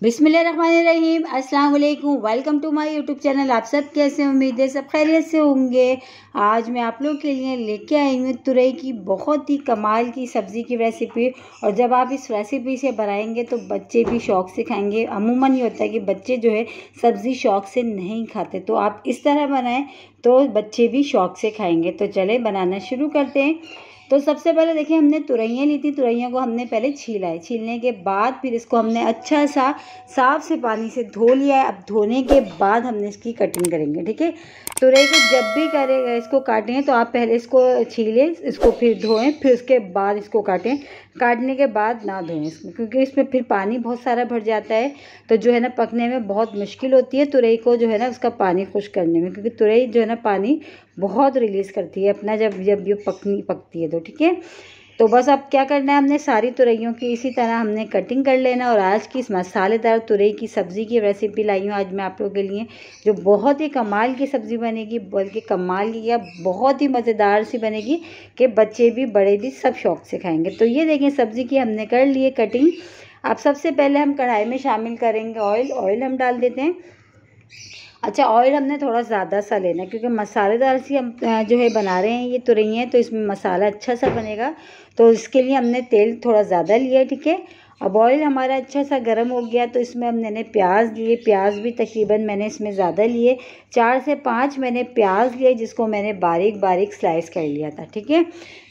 बिस्मिल्लाहिर्रहमानिर्रहीम, अस्सलाम वालेकुम। Welcome to my YouTube channel. आप सब कैसे, उम्मीद है सब खैरियत से होंगे। आज मैं आप लोग के लिए लेके आई हूँ तुरई की बहुत ही कमाल की सब्ज़ी की रेसिपी। और जब आप इस रेसिपी से बनाएंगे तो बच्चे भी शौक़ से खाएंगे। अमूमन ये होता है कि बच्चे जो है सब्ज़ी शौक़ से नहीं खाते, तो आप इस तरह बनाएं तो बच्चे भी शौक़ से खाएंगे। तो चले बनाना शुरू करते हैं। तो सबसे पहले देखिए, हमने तुरैयाँ ली थी। तुरैयों को हमने पहले छीला है। छीलने के बाद फिर इसको हमने अच्छा सा साफ से पानी से धो लिया है। अब धोने के बाद हमने इसकी कटिंग करेंगे, ठीक है। तुरई को जब भी करेगा इसको काटें तो आप पहले इसको छीलें, इसको फिर धोएं, फिर उसके बाद इसको काटें। काटने के बाद ना धोएं इसमें, क्योंकि इसमें फिर पानी बहुत सारा भर जाता है, तो जो है ना पकने में बहुत मुश्किल होती है तुरई को, जो है ना उसका पानी खुश करने में, क्योंकि तुरई जो है ना पानी बहुत रिलीज़ करती है अपना जब ये पकती है तो, ठीक है। तो बस अब क्या करना है, हमने सारी तुरैयों की इसी तरह हमने कटिंग कर लेना। और आज की इस मसालेदार तुरई की सब्ज़ी की रेसिपी लाई हूँ आज मैं आप लोगों के लिए, जो बहुत ही कमाल की सब्ज़ी बनेगी। बल्कि कमाल की या बहुत ही मज़ेदार सी बनेगी कि बच्चे भी बड़े भी सब शौक़ से खाएंगे। तो ये देखें, सब्ज़ी की हमने कर ली है कटिंग। अब सबसे पहले हम कढ़ाई में शामिल करेंगे ऑयल। ऑयल हम डाल देते हैं। अच्छा, ऑयल हमने थोड़ा ज़्यादा सा लेना है, क्योंकि मसालेदार सी हम जो है बना रहे हैं, ये तुरई है तो इसमें मसाला अच्छा सा बनेगा, तो इसके लिए हमने तेल थोड़ा ज़्यादा लिया है, ठीक है। अब ऑयल हमारा अच्छा सा गर्म हो गया तो इसमें हमने प्याज लिए। प्याज भी तकरीबन मैंने इसमें ज़्यादा लिए, 4 से 5 मैंने प्याज लिए, जिसको मैंने बारीक बारीक स्लाइस कर लिया था, ठीक है।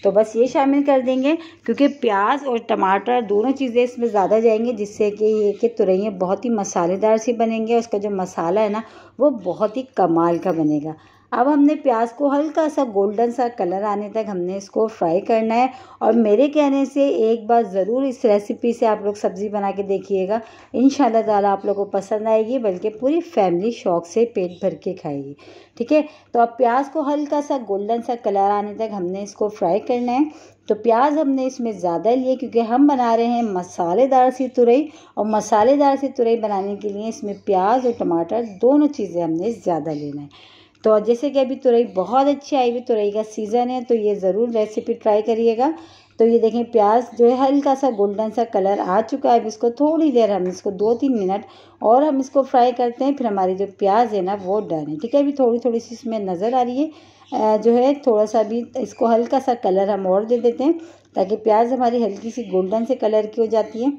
तो बस ये शामिल कर देंगे, क्योंकि प्याज और टमाटर दोनों चीज़ें इसमें ज़्यादा जाएंगी, जिससे कि ये कि तुरई बहुत ही मसालेदार सी बनेंगे। उसका जो मसाला है ना वो बहुत ही कमाल का बनेगा। अब हमने प्याज को हल्का सा गोल्डन सा कलर आने तक हमने इसको फ्राई करना है। और मेरे कहने से एक बार ज़रूर इस रेसिपी से आप लोग सब्ज़ी बना के देखिएगा, इंशाल्लाह ताला आप लोगों को पसंद आएगी, बल्कि पूरी फैमिली शौक़ से पेट भर के खाएगी, ठीक है। तो अब प्याज को हल्का सा गोल्डन सा कलर आने तक हमने इसको फ्राई करना है। तो प्याज हमने इसमें ज़्यादा लिए, क्योंकि हम बना रहे हैं मसालेदार सी तुरई, और मसालेदार सी तुरई बनाने के लिए इसमें प्याज और टमाटर दोनों चीज़ें हमने ज़्यादा लेना है। तो जैसे कि अभी तुरई बहुत अच्छी आई हुई, तुरई का सीज़न है, तो ये ज़रूर रेसिपी ट्राई करिएगा। तो ये देखें, प्याज जो है हल्का सा गोल्डन सा कलर आ चुका है। अब इसको थोड़ी देर हम इसको 2-3 मिनट और हम इसको फ्राई करते हैं, फिर हमारी जो प्याज है ना वो डन है, ठीक है। अभी थोड़ी थोड़ी सी इसमें नज़र आ रही है जो है, थोड़ा सा भी इसको हल्का सा कलर हम और दे देते हैं, ताकि प्याज हमारी हल्की सी गोल्डन से कलर की हो जाती है।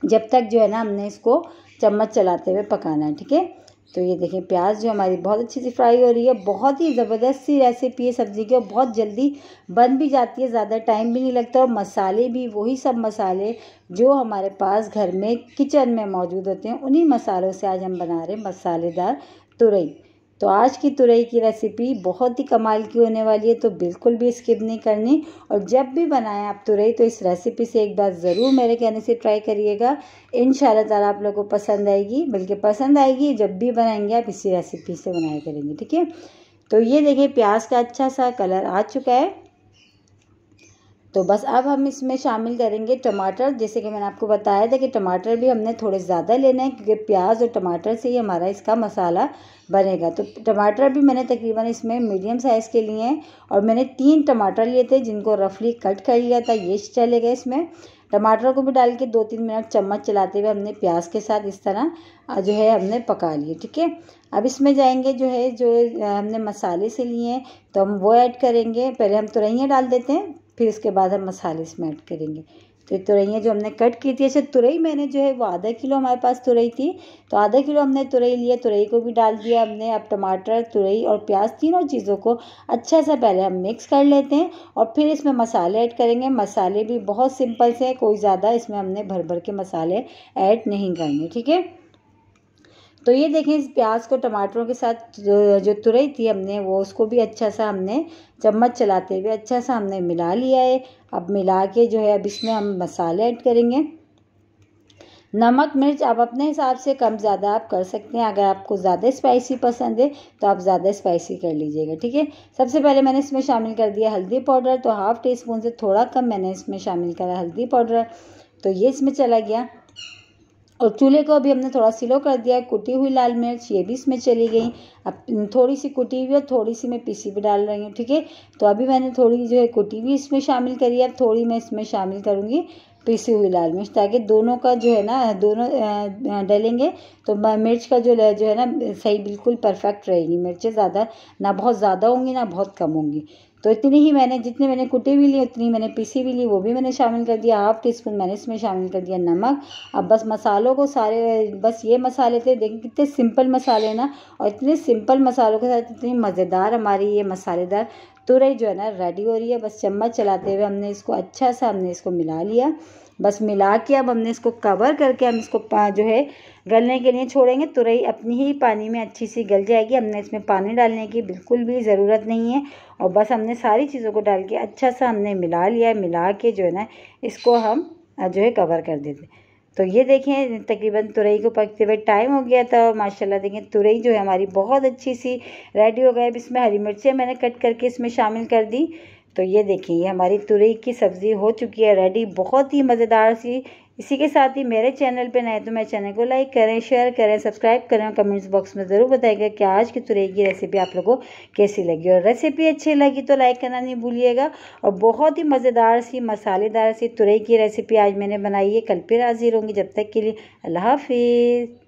जब तक जो है ना हमने इसको चम्मच चलाते हुए पकाना है, ठीक है। तो ये देखें, प्याज जो हमारी बहुत अच्छी सी फ्राई हो रही है। बहुत ही ज़बरदस्त सी रेसिपी है सब्ज़ी की, और बहुत जल्दी बन भी जाती है, ज़्यादा टाइम भी नहीं लगता। और मसाले भी वही सब मसाले जो हमारे पास घर में किचन में मौजूद होते हैं, उन्हीं मसालों से आज हम बना रहे हैं मसालेदार तुरई। तो आज की तुरई की रेसिपी बहुत ही कमाल की होने वाली है, तो बिल्कुल भी स्किप नहीं करनी। और जब भी बनाएं आप तुरई तो इस रेसिपी से एक बार ज़रूर मेरे कहने से ट्राई करिएगा, इंशाल्लाह ताला आप लोगों को पसंद आएगी। बल्कि पसंद आएगी, जब भी बनाएंगे आप इसी रेसिपी से बनाया करेंगे, ठीक है। तो ये देखिए, प्याज का अच्छा सा कलर आ चुका है। तो बस अब हम इसमें शामिल करेंगे टमाटर। जैसे कि मैंने आपको बताया था कि टमाटर भी हमने थोड़े ज़्यादा लेने हैं, क्योंकि प्याज और टमाटर से ही हमारा इसका मसाला बनेगा। तो टमाटर भी मैंने तकरीबन इसमें मीडियम साइज़ के लिए हैं, और मैंने 3 टमाटर लिए थे, जिनको रफली कट कर लिया था, ये चलेगा इसमें। टमाटर को भी डाल के 2-3 मिनट चम्मच चलाते हुए हमने प्याज के साथ इस तरह जो है हमने पका लिए, ठीक है। अब इसमें जाएंगे जो हमने मसाले से लिए हैं, तो हम वो ऐड करेंगे। पहले हम तुरैयाँ डाल देते हैं, फिर उसके बाद हम मसाले इसमें ऐड करेंगे। तो ये तुरैयाँ जो हमने कट की थी, अच्छा तुरई मैंने जो है वो आधा किलो हमारे पास तुरई थी, तो आधा किलो हमने तुरई लिया, तुरई को भी डाल दिया हमने। अब टमाटर, तुरई और प्याज तीनों चीज़ों को अच्छा सा पहले हम मिक्स कर लेते हैं, और फिर इसमें मसाले ऐड करेंगे। मसाले भी बहुत सिंपल से, कोई ज़्यादा इसमें हमने भर भर के मसाले ऐड नहीं करने, ठीक है। तो ये देखें, इस प्याज को टमाटरों के साथ जो तुरई थी हमने वो उसको भी अच्छा सा हमने चम्मच चलाते हुए अच्छा सा हमने मिला लिया है। अब मिला के जो है अब इसमें हम मसाले ऐड करेंगे। नमक मिर्च आप अपने हिसाब से कम ज़्यादा आप कर सकते हैं। अगर आपको ज़्यादा स्पाइसी पसंद है तो आप ज़्यादा स्पाइसी कर लीजिएगा, ठीक है। सबसे पहले मैंने इसमें शामिल कर दिया हल्दी पाउडर, तो 1/2 टीस्पून से थोड़ा कम मैंने इसमें शामिल करा हल्दी पाउडर, तो ये इसमें चला गया। और चूल्हे को अभी हमने थोड़ा स्लो कर दिया। कुटी हुई लाल मिर्च ये भी इसमें चली गई। अब थोड़ी सी कुटी हुई और थोड़ी सी मैं पीसी भी डाल रही हूँ, ठीक है। तो अभी मैंने थोड़ी जो है कुटी हुई इसमें शामिल करी है। अब थोड़ी मैं इसमें शामिल करूँगी पिसी हुई लाल मिर्च, ताकि दोनों का जो है ना, दोनों डालेंगे तो मिर्च का जो है ना सही बिल्कुल परफेक्ट रहेगी। मिर्चें ज़्यादा ना बहुत ज़्यादा होंगी ना बहुत कम होंगी। तो इतनी ही मैंने, जितने मैंने कुटी भी ली उतनी मैंने पिसी भी ली, वो भी मैंने शामिल कर दिया। 1/2 टीस्पून मैंने इसमें शामिल कर दिया नमक। अब बस मसालों को सारे, बस ये मसाले थे, देखिए कितने सिंपल मसाले ना, और इतने सिंपल मसालों के साथ इतनी मज़ेदार हमारी ये मसालेदार तुरई जो है ना रेडी हो रही है। बस चम्मच चलाते हुए हमने इसको अच्छा सा इसको मिला लिया। बस मिला के अब हमने इसको कवर करके हम इसको जो है गलने के लिए छोड़ेंगे। तुरई अपनी ही पानी में अच्छी सी गल जाएगी, हमने इसमें पानी डालने की बिल्कुल भी ज़रूरत नहीं है। और बस हमने सारी चीज़ों को डाल के अच्छा सा हमने मिला लिया। मिला के जो है ना इसको हम जो है कवर कर देते। तो ये देखें तकरीबन तुरई को पकते हुए टाइम हो गया था, और माशाल्लाह देखें तुरई जो है हमारी बहुत अच्छी सी रेडी हो गई। अब इसमें हरी मिर्चें मैंने कट करके इसमें शामिल कर दी। तो ये देखिए ये हमारी तुरई की सब्ज़ी हो चुकी है रेडी, बहुत ही मज़ेदार सी। इसी के साथ ही मेरे चैनल पे नए तो मेरे चैनल को लाइक करें, शेयर करें, सब्सक्राइब करें, और कमेंट्स बॉक्स में ज़रूर बताइएगा कि आज की तुरई की रेसिपी आप लोगों को कैसी लगी। और रेसिपी अच्छी लगी तो लाइक करना नहीं भूलिएगा। और बहुत ही मज़ेदार सी मसालेदार सी तुरई की रेसिपी आज मैंने बनाई है। कल फिर हाजिर होंगी, जब तक के लिए अल्लाह हाफिज़।